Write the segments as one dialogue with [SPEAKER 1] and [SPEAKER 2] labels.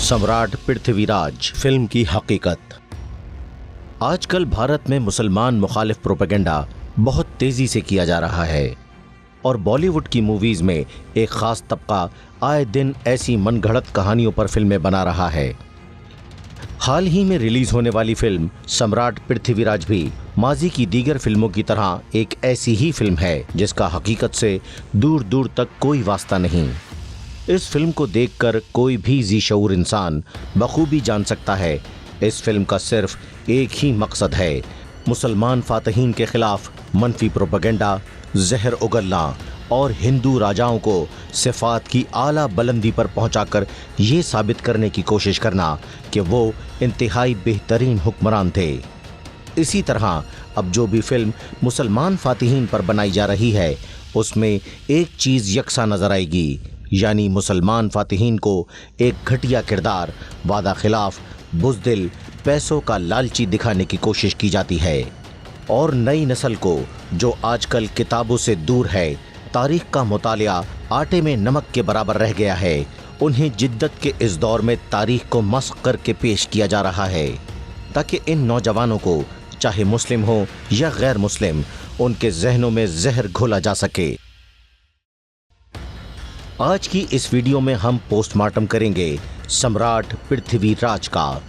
[SPEAKER 1] सम्राट पृथ्वीराज फिल्म की हकीकत। आजकल भारत में मुसलमान मुखालिफ प्रोपेगेंडा बहुत तेजी से किया जा रहा है और बॉलीवुड की मूवीज में एक खास तबका आए दिन ऐसी मनगढ़ंत कहानियों पर फिल्में बना रहा है। हाल ही में रिलीज होने वाली फिल्म सम्राट पृथ्वीराज भी माजी की दीगर फिल्मों की तरह एक ऐसी ही फिल्म है जिसका हकीकत से दूर दूर तक कोई वास्ता नहीं। इस फिल्म को देखकर कोई भी ज़ी-शऊर इंसान बखूबी जान सकता है इस फिल्म का सिर्फ एक ही मकसद है, मुसलमान फातहीन के खिलाफ मनफी प्रोपेगेंडा, जहर उगलना और हिंदू राजाओं को सिफात की आला बुलंदी पर पहुंचाकर ये साबित करने की कोशिश करना कि वो इंतहाई बेहतरीन हुक्मरान थे। इसी तरह अब जो भी फिल्म मुसलमान फातहीन पर बनाई जा रही है उसमें एक चीज़ यकसा नज़र आएगी, यानी मुसलमान फातहीन को एक घटिया किरदार, वादा खिलाफ, बुज़दिल, पैसों का लालची दिखाने की कोशिश की जाती है और नई नस्ल को जो आजकल किताबों से दूर है, तारीख का मुतालिया आटे में नमक के बराबर रह गया है, उन्हें जिद्दत के इस दौर में तारीख को मस्ख करके पेश किया जा रहा है ताकि इन नौजवानों को, चाहे मुस्लिम हो या गैर मुस्लिम, उनके जहनों में जहर घोला जा सके। आज की इस वीडियो में हम पोस्टमार्टम करेंगे सम्राट पृथ्वीराज का,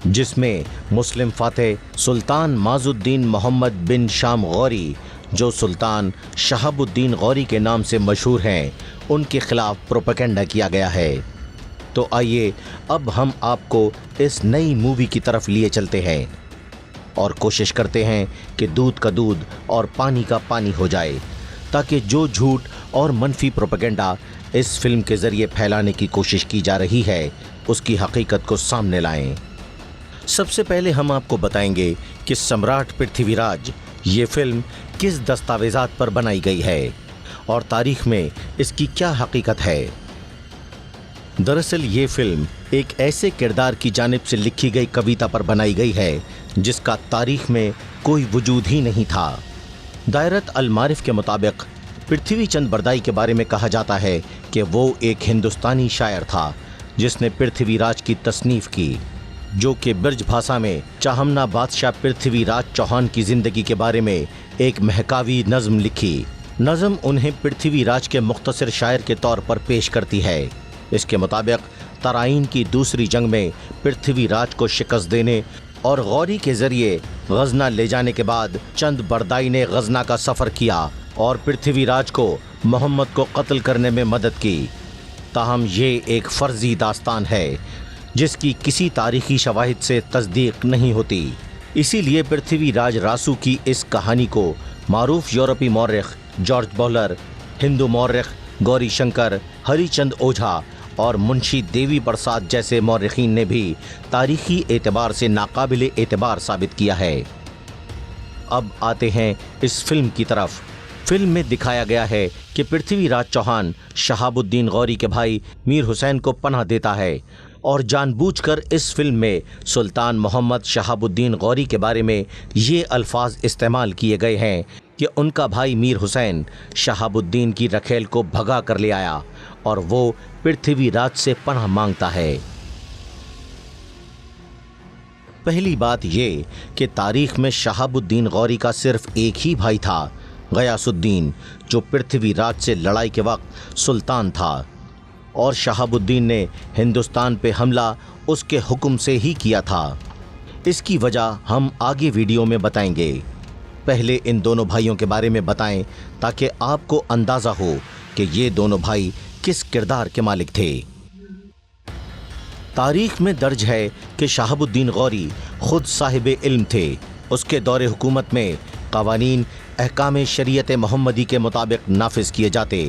[SPEAKER 1] जिसमें मुस्लिम फातेह सुल्तान माजुद्दीन मोहम्मद बिन शाम गौरी, जो सुल्तान शहाबुद्दीन गौरी के नाम से मशहूर हैं, उनके खिलाफ प्रोपेगेंडा किया गया है। तो आइए अब हम आपको इस नई मूवी की तरफ लिए चलते हैं और कोशिश करते हैं कि दूध का दूध और पानी का पानी हो जाए, ताकि जो झूठ और मनफी प्रोपेगेंडा इस फिल्म के ज़रिए फैलाने की कोशिश की जा रही है उसकी हकीकत को सामने लाएं। सबसे पहले हम आपको बताएंगे कि सम्राट पृथ्वीराज ये फिल्म किस दस्तावेज़ात पर बनाई गई है और तारीख में इसकी क्या हकीकत है। दरअसल ये फिल्म एक ऐसे किरदार की जानिब से लिखी गई कविता पर बनाई गई है जिसका तारीख में कोई वजूद ही नहीं था। दायरत अल-मारिफ के मुताबिक पृथ्वी चंद बरदाई के बारे में कहा जाता है कि वो एक हिंदुस्तानी शायर था जिसने पृथ्वीराज की तसनीफ़ की, जो कि ब्रज भाषा में चाहमना बादशाह पृथ्वीराज चौहान की ज़िंदगी के बारे में एक महकावी नज़्म लिखी। नज़्म उन्हें पृथ्वीराज के मुख्तसर शायर के तौर पर पेश करती है। इसके मुताबिक तराइन की दूसरी जंग में पृथ्वीराज को शिकस्त देने और गौरी के ज़रिए गजना ले जाने के बाद चंद बरदाई ने गजना का सफ़र किया और पृथ्वीराज को मोहम्मद को कत्ल करने में मदद की। ताहम ये एक फ़र्ज़ी दास्तान है जिसकी किसी तारीख़ी शवाहिद से तस्दीक नहीं होती। इसीलिए पृथ्वीराज रासू की इस कहानी को मारूफ यूरोपी मौर्रिख जॉर्ज बॉलर, हिंदू मौर्रिख गौरी शंकर, हरिचंद ओझा और मुंशी देवी प्रसाद जैसे मौर्रिखीन ने भी तारीख़ी एतबार से नाकाबिले एतबार साबित किया है। अब आते हैं इस फिल्म की तरफ। फिल्म में दिखाया गया है कि पृथ्वीराज चौहान शहाबुद्दीन गौरी के भाई मीर हुसैन को पनाह देता है और जानबूझकर इस फिल्म में सुल्तान मोहम्मद शहाबुद्दीन गौरी के बारे में ये अल्फाज इस्तेमाल किए गए हैं कि उनका भाई मीर हुसैन शहाबुद्दीन की रखेल को भगा कर ले आया और वो पृथ्वीराज से पनाह मांगता है। पहली बात ये कि तारीख में शहाबुद्दीन गौरी का सिर्फ एक ही भाई था, गयासुद्दीन, जो पृथ्वीराज से लड़ाई के वक्त सुल्तान था और शहाबुद्दीन ने हिंदुस्तान पे हमला उसके हुक्म से ही किया था। इसकी वजह हम आगे वीडियो में बताएंगे। पहले इन दोनों भाइयों के बारे में बताएं ताकि आपको अंदाज़ा हो कि ये दोनों भाई किस किरदार के मालिक थे। तारीख में दर्ज है कि शहाबुद्दीन गौरी खुद साहिब इल्म थे। उसके दौरे हुकूमत में कवानीन अहकाम शरीयत मोहम्मदी के मुताबिक नाफिज किए जाते।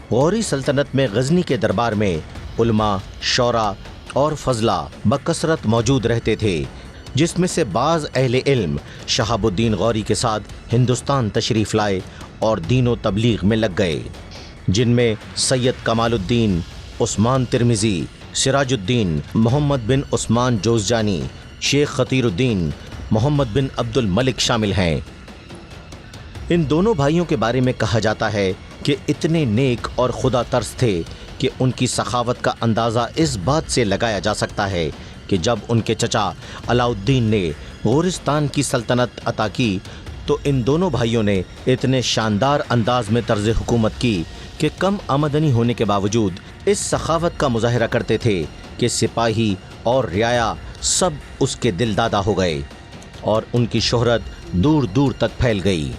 [SPEAKER 1] गौरी सल्तनत में गजनी के दरबार में उलमा, शौरा और फजला बकसरत मौजूद रहते थे, जिसमें से बाज़ अहले इल्म शहाबुद्दीन गौरी के साथ हिंदुस्तान तशरीफ़ लाए और दीन व तबलीग में लग गए, जिनमें सैयद कमालुद्दीन, उस्मान तिरमिज़ी, सिराजुद्दीन, मोहम्मद बिन उस्मान जोज़जानी, शेख खतीरुद्दीन, मोहम्मद बिन अब्दुल मलिक शामिल हैं। इन दोनों भाइयों के बारे में कहा जाता है کہ اتنے نیک اور خدا ترس تھے کہ ان کی سخاوت کا اندازہ اس بات سے لگایا جا سکتا ہے کہ جب ان کے چچا علاؤالدین نے غورستان کی سلطنت عطا کی تو ان دونوں بھائیوں نے اتنے شاندار انداز میں طرز حکومت کی کہ کم آمدنی ہونے کے باوجود اس سخاوت کا مظاہرہ کرتے تھے کہ سپاہی اور رعایا سب اس کے دل دادا ہو گئے اور ان کی شہرت دور دور تک پھیل گئی۔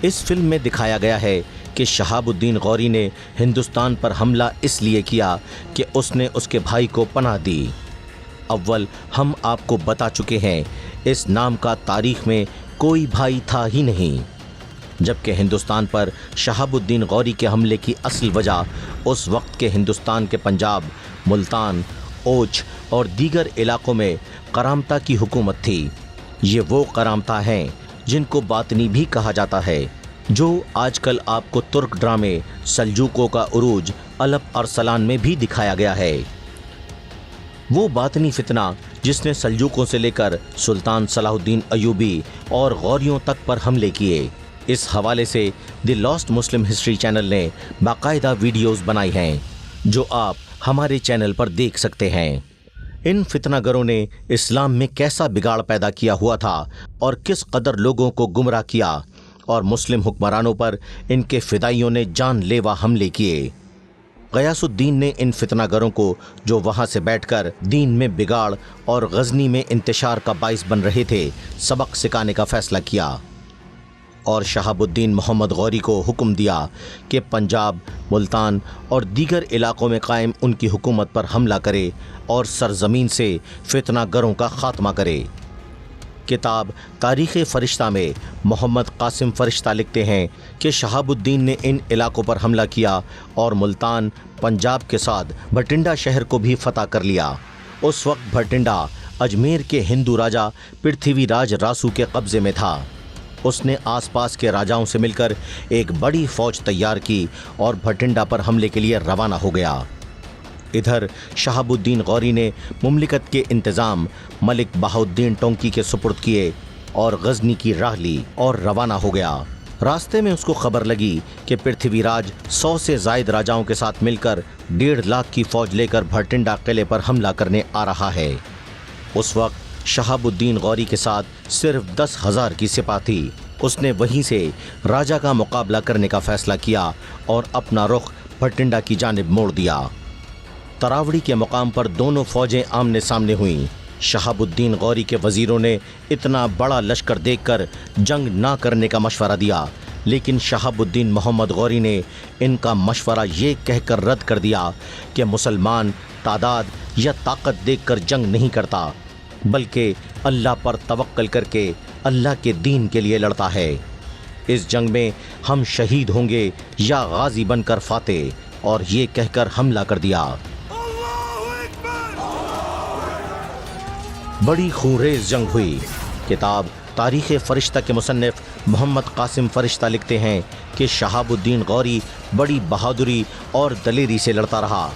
[SPEAKER 1] اس فلم میں دکھایا گیا ہے کہ شہاب الدین غوری نے ہندوستان پر حملہ اس لیے کیا کہ اس نے اس کے بھائی کو پناہ دی۔ اول ہم آپ کو بتا چکے ہیں اس نام کا تاریخ میں کوئی بھائی تھا ہی نہیں، جبکہ ہندوستان پر شہاب الدین غوری کے حملے کی اصل وجہ اس وقت کے ہندوستان کے پنجاب، ملتان، اوچھ اور دیگر علاقوں میں کرامتا کی حکومت تھی۔ یہ وہ کرامتا ہیں جن کو باطنی بھی کہا جاتا ہے، جو آج کل آپ کو ترک ڈرامے سلجوقوں کا عروج الپ ارسلان میں بھی دکھایا گیا ہے۔ وہ باطنی فتنہ جس نے سلجوقوں سے لے کر سلطان صلاح الدین ایوبی اور غوریوں تک پر حملے کیے۔ اس حوالے سے the last Muslim history channel نے باقاعدہ ویڈیوز بنائی ہیں جو آپ ہمارے چینل پر دیکھ سکتے ہیں۔ ان فتنہ گروں نے اسلام میں کیسا بگاڑ پیدا کیا ہوا تھا اور کس قدر لوگوں کو گمراہ کیا، اور مسلم حکمرانوں پر ان کے فدائیوں نے جان لیوا حملے کیے۔ غیاث الدین نے ان فتنہ گروں کو جو وہاں سے بیٹھ کر دین میں بگاڑ اور غزنی میں انتشار کا باعث بن رہے تھے سبق سکھانے کا فیصلہ کیا، اور شہاب الدین محمد غوری کو حکم دیا کہ پنجاب، ملتان اور دیگر علاقوں میں قائم ان کی حکومت پر حملہ کرے اور سرزمین سے فتنہ گروں کا خاتمہ کرے۔ کتاب تاریخ فرشتہ میں محمد قاسم فرشتہ لکھتے ہیں کہ شہاب الدین نے ان علاقوں پر حملہ کیا اور ملتان، پنجاب کے ساتھ بھٹنڈا شہر کو بھی فتح کر لیا۔ اس وقت بھٹنڈا اجمیر کے ہندو راجا پرتھوی راج راسو کے قبضے میں تھا۔ اس نے آس پاس کے راجاؤں سے مل کر ایک بڑی فوج تیار کی اور بھٹنڈا پر حملے کے لیے روانہ ہو گیا۔ ادھر شہاب الدین غوری نے مملکت کے انتظام ملک بہاؤالدین ٹونکی کے سپرد کیے اور غزنی کی راہ لی اور روانہ ہو گیا۔ راستے میں اس کو خبر لگی کہ پرتھوی راج 100 سے زائد راجاؤں کے ساتھ مل کر 1.5 لاکھ کی فوج لے کر بھٹنڈا قلعے پر حملہ کرنے آ رہا ہے۔ اس وقت شہاب الدین غوری کے ساتھ صرف 10,000 کی سپاہ تھی۔ اس نے وہیں سے راجا کا مقابلہ کرنے کا فیصلہ کیا اور اپنا رخ بھٹنڈا کی جانب موڑ دیا۔ تراوڑی کے مقام پر دونوں فوجیں آمنے سامنے ہوئیں۔ شہاب الدین غوری کے وزیروں نے اتنا بڑا لشکر دیکھ کر جنگ نہ کرنے کا مشورہ دیا، لیکن شہاب الدین محمد غوری نے ان کا مشورہ یہ کہہ کر رد کر دیا کہ مسلمان تعداد یا طاقت دیکھ کر جنگ نہیں کرتا، بلکہ اللہ پر توکل کر کے اللہ کے دین کے لیے لڑتا ہے۔ اس جنگ میں ہم شہید ہوں گے یا غازی بن کر فاتح، اور یہ کہہ کر حملہ کر دیا۔ بڑی خونریز جنگ ہوئی۔ کتاب تاریخ فرشتہ کے مصنف محمد قاسم فرشتہ لکھتے ہیں کہ شہاب الدین غوری بڑی بہادری اور دلیری سے لڑتا رہا۔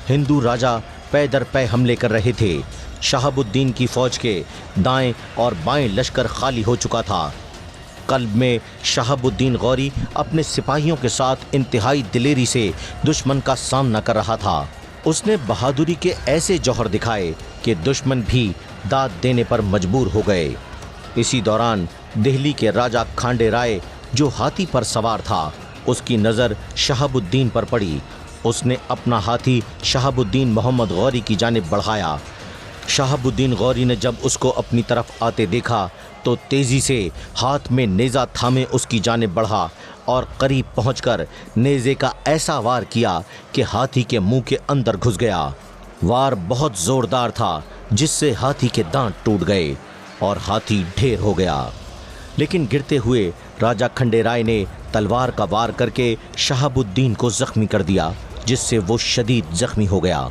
[SPEAKER 1] ہندو راجا پے در پے حملے کر رہے تھے۔ شہاب الدین کی فوج کے دائیں اور بائیں لشکر خالی ہو چکا تھا۔ قلب میں شہاب الدین غوری اپنے سپاہیوں کے ساتھ انتہائی دلیری سے دشمن کا سامنا کر رہا تھا۔ اس نے بہادری کے ایسے جوہر دکھائے کہ دشمن بھی داد دینے پر مجبور ہو گئے۔ اسی دوران دہلی کے راجا کھانڈے رائے جو ہاتھی پر سوار تھا، اس کی نظر شہاب الدین پر پڑی۔ اس نے اپنا ہاتھی شہاب الدین محمد غوری کی جانب بڑھایا۔ شہاب الدین غوری نے جب اس کو اپنی طرف آتے دیکھا تو تیزی سے ہاتھ میں نیزہ تھامے اس کی جانب بڑھا اور قریب پہنچ کر نیزے کا ایسا وار کیا کہ ہاتھی کے منہ کے اندر گھس گیا۔ وار بہت زوردار تھا جس سے ہاتھی کے دانت ٹوٹ گئے اور ہاتھی ڈھیر ہو گیا، لیکن گرتے ہوئے راجا کھنڈے رائے نے تلوار کا وار کر کے شہاب الدین کو زخمی کر دیا، جس سے وہ شدید زخمی ہو گیا۔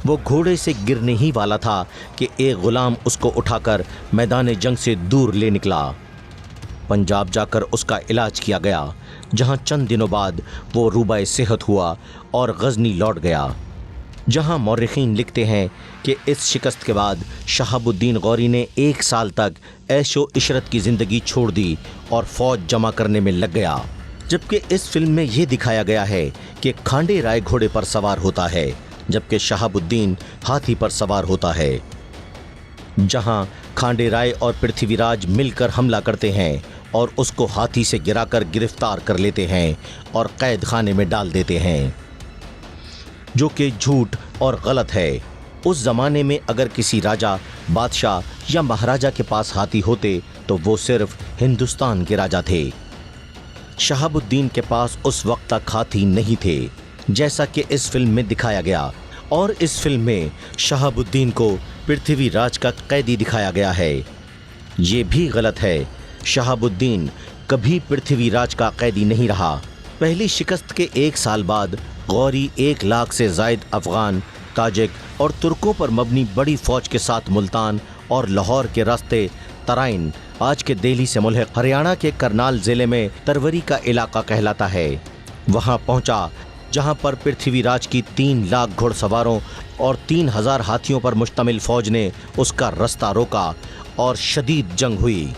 [SPEAKER 1] وہ گھوڑے سے گرنے ہی والا تھا کہ ایک غلام اس کو اٹھا کر میدان جنگ سے دور لے نکلا۔ پنجاب جا کر اس کا علاج کیا گیا، جہاں چند دنوں بعد وہ روبہ صحت ہوا اور غزنی لوٹ گیا، جہاں مورخین لکھتے ہیں کہ اس شکست کے بعد شہاب الدین غوری نے 1 سال تک عیش و عشرت کی زندگی چھوڑ دی اور فوج جمع کرنے میں لگ گیا۔ जबकि इस फिल्म में ये दिखाया गया है कि खांडे राय घोड़े पर सवार होता है जबकि शहाबुद्दीन हाथी पर सवार होता है। जहां खांडे राय और पृथ्वीराज मिलकर हमला करते हैं और उसको हाथी से गिराकर गिरफ्तार कर लेते हैं और कैद खाने में डाल देते हैं, जो कि झूठ और गलत है। उस जमाने में अगर किसी राजा, बादशाह या महाराजा के पास हाथी होते तो वो सिर्फ हिंदुस्तान के राजा थे। शहाबुद्दीन के पास उस वक्त तक हाथी नहीं थे जैसा कि इस फिल्म में दिखाया गया, और इस फिल्म में शहाबुद्दीन को पृथ्वीराज का कैदी दिखाया गया है। ये भी गलत है। शहाबुद्दीन कभी पृथ्वीराज का कैदी नहीं रहा। पहली शिकस्त के 1 साल बाद गौरी 1 लाख से जायद अफगान, ताजिक और तुर्कों पर मबनी बड़ी फौज के साथ मुल्तान और लाहौर के रास्ते तराइन, आज के दिल्ली से मुल्हिक हरियाणा के करनाल जिले में तरवरी का इलाका कहलाता है, वहां पहुंचा, जहां पर पृथ्वीराज की 3 लाख घुड़सवारों और 3000 हाथियों पर मुश्तमिल फौज ने उसका रास्ता रोका और शदीद जंग हुई।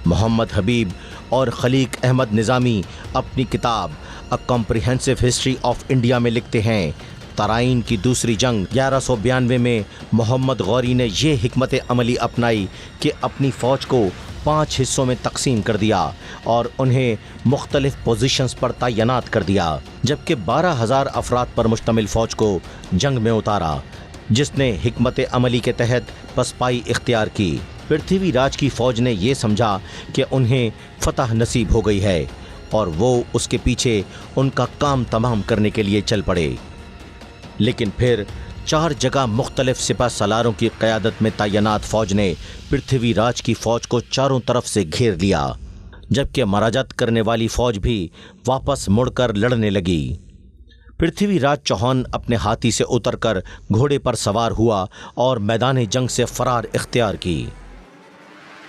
[SPEAKER 1] मोहम्मद हबीब और खलीक अहमद निज़ामी अपनी किताब a comprehensive history of India में लिखते हैं, तराइन की दूसरी जंग 1192 में मोहम्मद गौरी ने ये हिकमत अमली अपनाई कि अपनी फ़ौज को 5 हिस्सों में तकसीम कर दिया और उन्हें मुख्तलिफ पोजीशंस पर तैनात कर दिया, जबकि 12,000 अफराद पर मुश्तमिल फ़ौज को जंग में उतारा, जिसने हिकमत अमली के तहत पसपाई इख्तियार की। पृथ्वीराज की फ़ौज ने यह समझा कि उन्हें फतह नसीब हो गई है और वो उसके पीछे उनका काम तमाम करने के लिए चल पड़े। लेकिन फिर 4 जगह मुख्तलिफ सिपह सलारों की क़यादत में तैनात फ़ौज ने पृथ्वीराज की फ़ौज को चारों तरफ से घेर लिया, जबकि मराजत करने वाली फ़ौज भी वापस मुड़कर लड़ने लगी। पृथ्वीराज चौहान अपने हाथी से उतरकर घोड़े पर सवार हुआ और मैदान जंग से फरार इख्तियार की।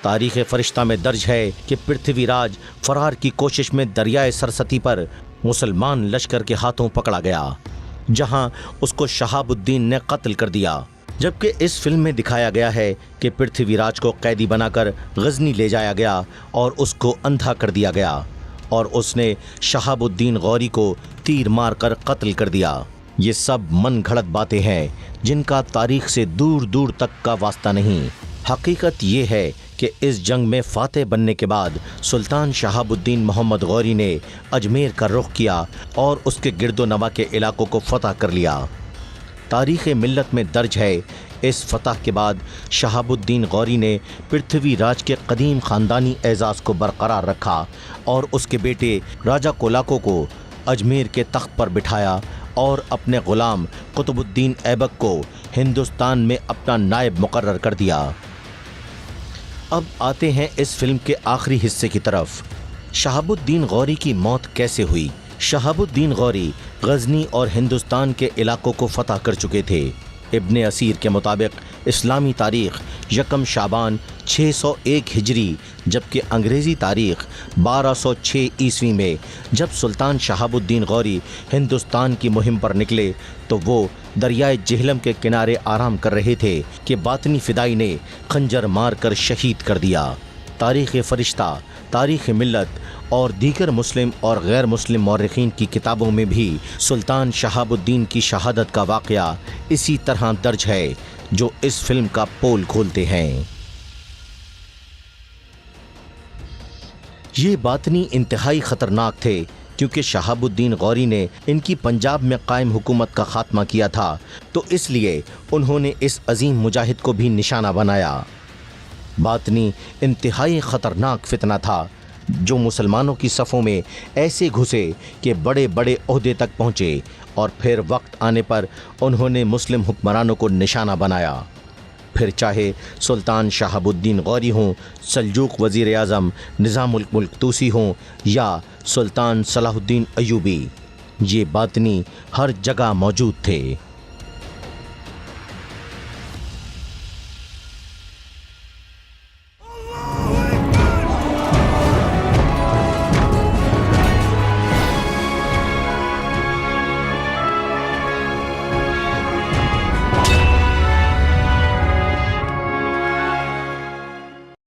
[SPEAKER 1] तारीख़ फ़रिश्ता में दर्ज है कि पृथ्वीराज फरार की कोशिश में दरियाए सरस्वती पर मुसलमान लश्कर के हाथों पकड़ा गया, जहां उसको शहाबुद्दीन ने कत्ल कर दिया। जबकि इस फिल्म में दिखाया गया है कि पृथ्वीराज को कैदी बनाकर गजनी ले जाया गया और उसको अंधा कर दिया गया और उसने शहाबुद्दीन गौरी को तीर मारकर कत्ल कर दिया। ये सब मन घड़त बातें हैं जिनका तारीख से दूर दूर तक का वास्ता नहीं। हकीकत ये है कि इस जंग में फातेह बनने के बाद सुल्तान शहाबुद्दीन मोहम्मद गौरी ने अजमेर का रुख किया और उसके गिरदो नवा के इलाकों को फतह कर लिया। तारीख़ मिल्लत में दर्ज है, इस फतह के बाद शहाबुद्दीन गौरी ने पृथ्वीराज के कदीम ख़ानदानी एजाज़ को बरकरार रखा और उसके बेटे राजा कोलाको को अजमेर के तख्त पर बिठाया और अपने ग़ुलाम कुतुबुद्दीन ऐबक को हिंदुस्तान में अपना नायब मुकर्रर कर दिया। अब आते हैं इस फिल्म के आखिरी हिस्से की तरफ। शहाबुद्दीन गौरी की मौत कैसे हुई? शहाबुद्दीन गौरी गजनी और हिंदुस्तान के इलाकों को फतह कर चुके थे। इब्ने असीर के मुताबिक इस्लामी तारीख़ 1 शाबान 601 हिजरी, जबकि अंग्रेज़ी तारीख़ 1206 ईस्वी में जब सुल्तान शहाबुद्दीन गौरी हिंदुस्तान की मुहिम पर निकले तो वो दरियाए जेहलम के किनारे आराम कर रहे थे कि बातनी फ़िदाई ने खंजर मार कर शहीद कर दिया। तारीख़ फ़रिश्ता, तारीख़ मिल्लत और दीगर मुस्लिम और गैर मुस्लिम मौरख़ीन की किताबों में भी सुल्तान शहाबुद्दीन की शहादत का वाक़या इसी तरह दर्ज है जो इस फिल्म का पोल खोलते हैं। ये बातनी इंतहाई ख़तरनाक थे क्योंकि शहाबुद्दीन गौरी ने इनकी पंजाब में कायम हुकूमत का ख़ात्मा किया था, तो इसलिए उन्होंने इस अजीम मुजाहिद को भी निशाना बनाया। बातनी इंतहाई ख़तरनाक फितना था जो मुसलमानों की सफ़ों में ऐसे घुसे कि बड़े बड़े ओहदे तक पहुँचे और फिर वक्त आने पर उन्होंने मुस्लिम हुक्मरानों को निशाना बनाया। फिर चाहे सुल्तान शहाबुद्दीन गौरी हों, सल्जूक वज़ीर आज़म निज़ामुल मुल्क तूसी हों या सुल्तान सलाहुद्दीन अयूबी, ये बातनी हर जगह मौजूद थे।